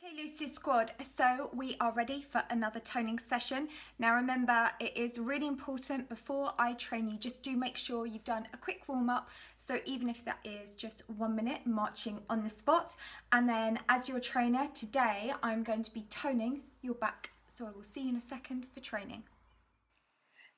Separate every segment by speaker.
Speaker 1: Okay, Lucy Squad, so we are ready for another toning session. Now remember, it is really important before I train you, just do make sure you've done a quick warm-up. So even if that is just 1 minute marching on the spot. And then as your trainer today, I'm going to be toning your back. So I will see you in a second for training.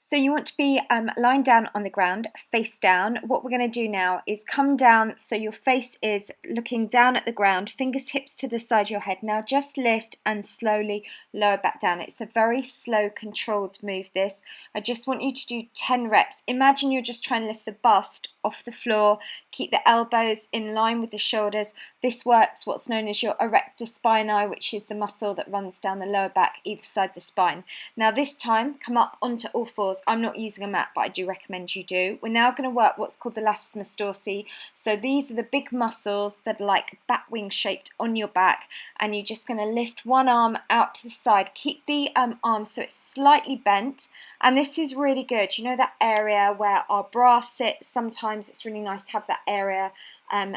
Speaker 1: So you want to be lying down on the ground, face down. What we're going to do now is come down so your face is looking down at the ground, fingertips to the side of your head. Now just lift and slowly lower back down. It's a very slow, controlled move, this. I just want you to do 10 reps. Imagine you're just trying to lift the bust off the floor. Keep the elbows in line with the shoulders. This works what's known as your erector spinae, which is the muscle that runs down the lower back, either side of the spine. Now this time, come up onto all fours. I'm not using a mat, but I do recommend you do. We're now going to work what's called the latissimus dorsi. So these are the big muscles that are like bat wing shaped on your back, and you're just going to lift one arm out to the side. Keep the arm so it's slightly bent, and this is really good. You know that area where our bra sits? Sometimes it's really nice to have that area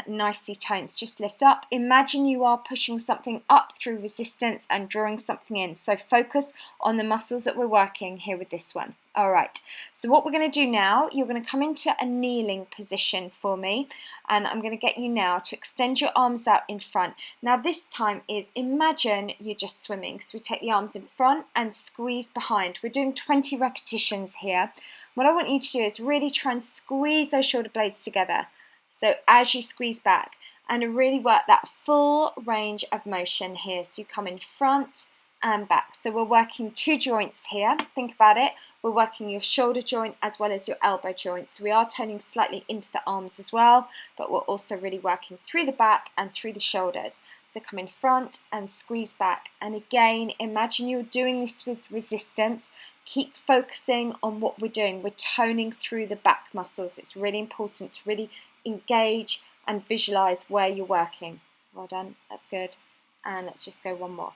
Speaker 1: nicely toned. Just lift up. Imagine you are pushing something up through resistance and drawing something in. So focus on the muscles that we're working here with this one. All right, so what we're going to do now, you're going to come into a kneeling position for me, and I'm going to get you now to extend your arms out in front. Now this time is, imagine you're just swimming. So we take the arms in front and squeeze behind. We're doing 20 repetitions here. What I want you to do is really try and squeeze those shoulder blades together. So as you squeeze back, and really work that full range of motion here. So you come in front and back. So we're working two joints here. Think about it. We're working your shoulder joint as well as your elbow joint. So we are turning slightly into the arms as well, but we're also really working through the back and through the shoulders. So come in front and squeeze back. And again, imagine you're doing this with resistance. Keep focusing on what we're doing. We're toning through the back muscles. It's really important to really engage and visualize where you're working. Well done, that's good. And let's just go one more.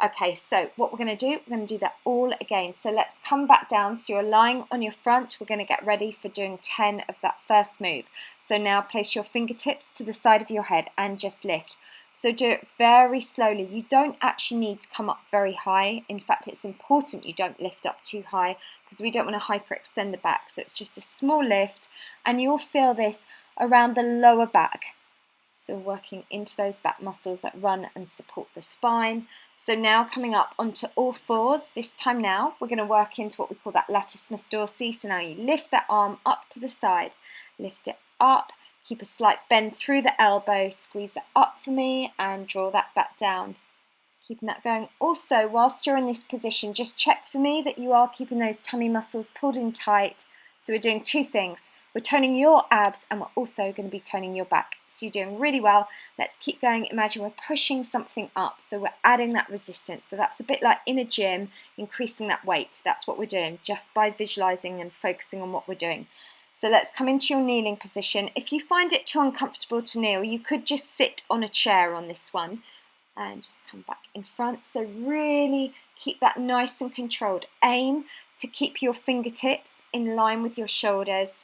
Speaker 1: Okay, so what we're going to do, we're going to do that all again. So let's come back down. So you're lying on your front. We're going to get ready for doing 10 of that first move. So now place your fingertips to the side of your head and just lift. So do it very slowly. You don't actually need to come up very high. In fact, it's important you don't lift up too high because we don't want to hyperextend the back. So it's just a small lift, and you'll feel this around the lower back. So working into those back muscles that run and support the spine. So now coming up onto all fours. This time now we're going to work into what we call that latissimus dorsi. So now you lift that arm up to the side, lift it up, keep a slight bend through the elbow, squeeze it up for me and draw that back down. Keeping that going. Also, whilst you're in this position, just check for me that you are keeping those tummy muscles pulled in tight. So we're doing two things. We're toning your abs and we're also going to be toning your back. So you're doing really well. Let's keep going. Imagine we're pushing something up. So we're adding that resistance. So that's a bit like in a gym, increasing that weight. That's what we're doing just by visualizing and focusing on what we're doing. So let's come into your kneeling position. If you find it too uncomfortable to kneel, you could just sit on a chair on this one and just come back in front. So really keep that nice and controlled. Aim to keep your fingertips in line with your shoulders.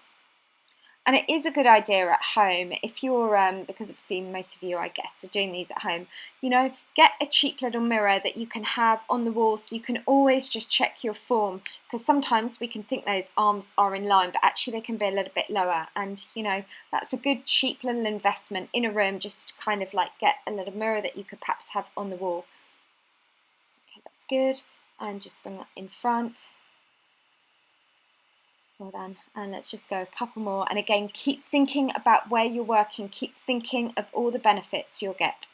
Speaker 1: And it is a good idea at home, if you're, because I've seen most of you, I guess, are doing these at home, you know, get a cheap little mirror that you can have on the wall so you can always just check your form, because sometimes we can think those arms are in line, but actually they can be a little bit lower. And, you know, that's a good cheap little investment in a room, just to kind of like get a little mirror that you could perhaps have on the wall. Okay, that's good. And just bring that in front. Well done. And let's just go a couple more. And again, keep thinking about where you're working. Keep thinking of all the benefits you'll get.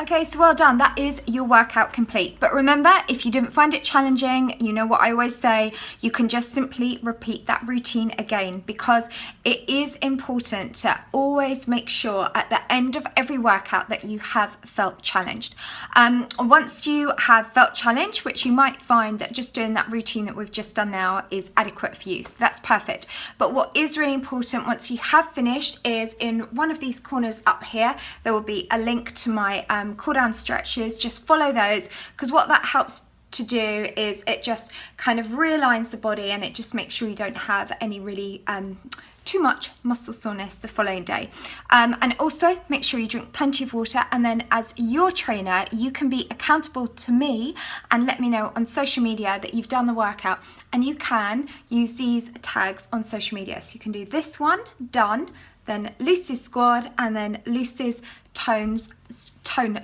Speaker 1: Okay, so well done. That is your workout complete. But remember, if you didn't find it challenging, you know what I always say, you can just simply repeat that routine again, because it is important to always make sure at the end of every workout that you have felt challenged. Once you have felt challenged, which you might find that just doing that routine that we've just done now is adequate for you, so that's perfect. But what is really important once you have finished is in one of these corners up here, there will be a link to my cool down stretches. Just follow those, because what that helps to do is it just kind of realigns the body, and it just makes sure you don't have any really too much muscle soreness the following day. And also make sure you drink plenty of water, and then as your trainer you can be accountable to me and let me know on social media that you've done the workout, and you can use these tags on social media. So you can do this one, done, then Lucy's squad, and then Lucy's tone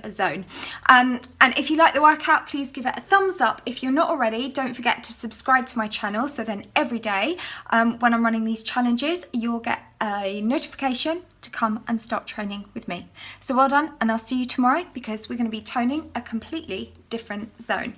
Speaker 1: zone. And if you like the workout, please give it a thumbs up. If you're not already, don't forget to subscribe to my channel, so then every day when I'm running these challenges, you'll get a notification to come and start training with me. So well done, and I'll see you tomorrow because we're going to be toning a completely different zone.